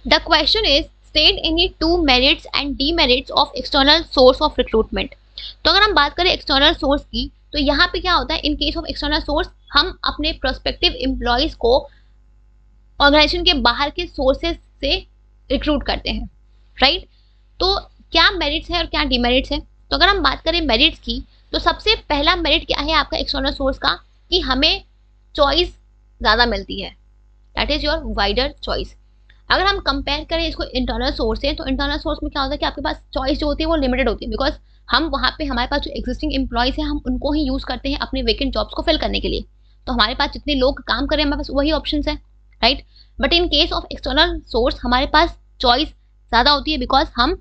The question is state any two merits and demerits of external source of recruitment. तो अगर हम बात करें एक्सटर्नल सोर्स की, तो यहाँ पे क्या होता है, in case of external source हम अपने प्रोस्पेक्टिव एम्प्लॉयज को ऑर्गेनाइजेशन के बाहर के सोर्सेज से रिक्रूट करते हैं, राइट। तो क्या मेरिट्स है और क्या डीमेरिट्स है? तो अगर हम बात करें मेरिट्स की, तो सबसे पहला मेरिट क्या है आपका एक्सटर्नल सोर्स का, कि हमें चॉइस ज़्यादा मिलती है, that is your wider choice. अगर हम कंपेयर करें इसको इंटरनल सोर्स से, तो इंटरनल सोर्स में क्या होता है कि आपके पास चॉइस जो होती है वो लिमिटेड होती है, बिकॉज हम वहाँ पे हमारे पास जो एग्जिस्टिंग एम्प्लॉयज हैं हम उनको ही यूज़ करते हैं अपने वेकेंट जॉब्स को फिल करने के लिए। तो हमारे पास जितने लोग काम कर रहे हैं हमारे पास वही ऑप्शन है, right. But in case of external source हमारे पास चॉइस ज़्यादा होती है, बिकॉज हम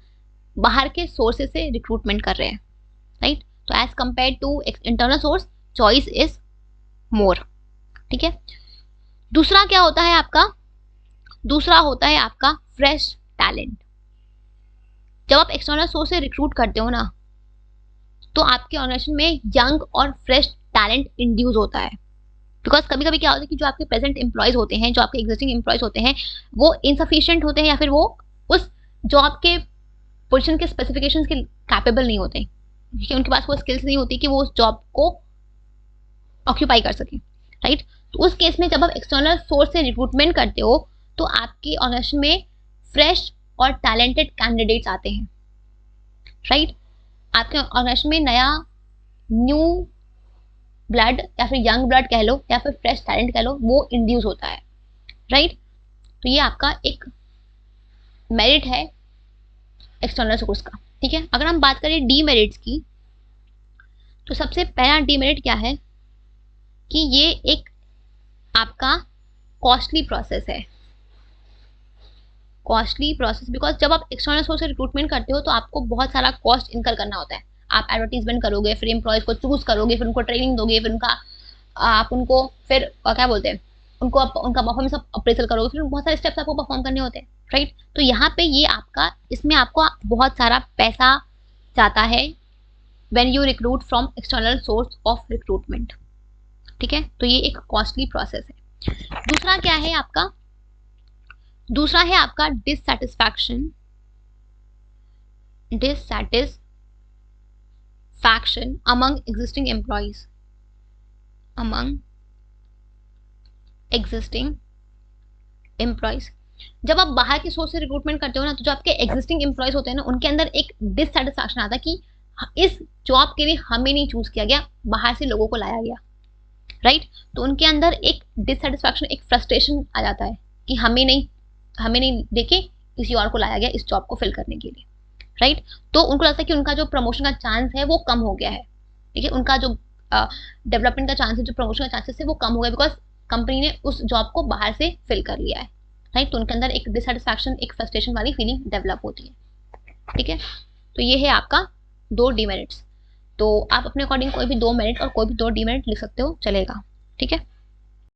बाहर के सोर्सेज से रिक्रूटमेंट कर रहे हैं, राइट। तो as compare to internal source choice is more, ठीक है। दूसरा क्या होता है आपका? दूसरा होता है आपका फ्रेश टैलेंट। जब आप एक्सटर्नल सोर्स से रिक्रूट करते हो ना, तो आपके ऑर्गेनाइजेशन में यंग और फ्रेश टैलेंट इंड्यूस होता है, बिकॉज कभी कभी क्या होता है कि जो आपके प्रेजेंट एम्प्लॉयज होते हैं, जो आपके एग्जिस्टिंग एम्प्लॉयज होते हैं, वो इनसफिशिएंट होते हैं या फिर वो उस जॉब के पोजीशन के स्पेसिफिकेशंस के कैपेबल नहीं होते, क्योंकि उनके पास वो स्किल्स नहीं होती कि वो उस जॉब को ऑक्यूपाई कर सकें, राइट। तो उस केस में जब आप एक्सटर्नल सोर्स से रिक्रूटमेंट करते हो, तो आपके ऑर्गेनाइजेशन में फ्रेश और टैलेंटेड कैंडिडेट्स आते हैं, राइट। आपके ऑर्गेनाइजेशन में नया न्यू ब्लड या फिर यंग ब्लड कह लो या फिर फ्रेश टैलेंट कह लो, वो इंड्यूस होता है, राइट। तो ये आपका एक मेरिट है एक्सटर्नल सोर्स का, ठीक है। अगर हम बात करें डीमेरिट्स की, तो सबसे पहला डीमेरिट क्या है कि ये एक आपका कॉस्टली प्रोसेस है। कॉस्टली प्रोसेस बिकॉज जब आप एक्सटर्नल सोर्स से रिक्रूटमेंट करते हो तो आपको बहुत सारा कॉस्ट इनकर करना होता है। आप एडवर्टीजमेंट करोगे, फिर एम्प्लॉयज को चूज करोगे, फिर उनको ट्रेनिंग दोगे, फिर उनका आप उनको फिर क्या बोलते हैं, उनको उनका परफॉर्मेंस अप्रेजल करोगे, फिर बहुत सारे स्टेप्स आपको परफॉर्म करने होते हैं, राइट। तो यहाँ पे ये आपका, इसमें आपको बहुत सारा पैसा जाता है when you recruit from external source of recruitment, ठीक है। तो ये एक कॉस्टली प्रोसेस है। दूसरा क्या है आपका? दूसरा है आपका डिससैटिस्फैक्शन अमंग एग्जिस्टिंग एम्प्लॉयज, जब आप बाहर के सोर्स से रिक्रूटमेंट करते हो ना, तो जो आपके एग्जिस्टिंग एम्प्लॉयज होते हैं ना, उनके अंदर एक डिससैटिस्फैक्शन आता है कि इस जॉब के लिए हमें नहीं चूज किया गया, बाहर से लोगों को लाया गया, राइट। तो उनके अंदर एक डिससैटिस्फैक्शन, एक फ्रस्ट्रेशन आ जाता है कि हमें नहीं देके किसी और को लाया गया इस जॉब को फिल करने के लिए, राइट। तो उनको लगता है कि उनका जो प्रमोशन का चांस है वो कम हो गया है, ठीक है। उनका जो डेवलपमेंट का चांस है, जो प्रमोशन का चांसेस है वो कम हो गया, बिकॉज कंपनी ने उस जॉब को बाहर से फिल कर लिया है, राइट। तो उनके अंदर एक डिससैटिस्फैक्शन, एक फ्रस्ट्रेशन वाली फीलिंग डेवलप होती है, ठीक है। तो ये है आपका 2 डीमेरिट्स। तो आप अपने अकॉर्डिंग कोई भी 2 मेरिट और कोई भी 2 डीमेरिट लिख सकते हो, चलेगा, ठीक है।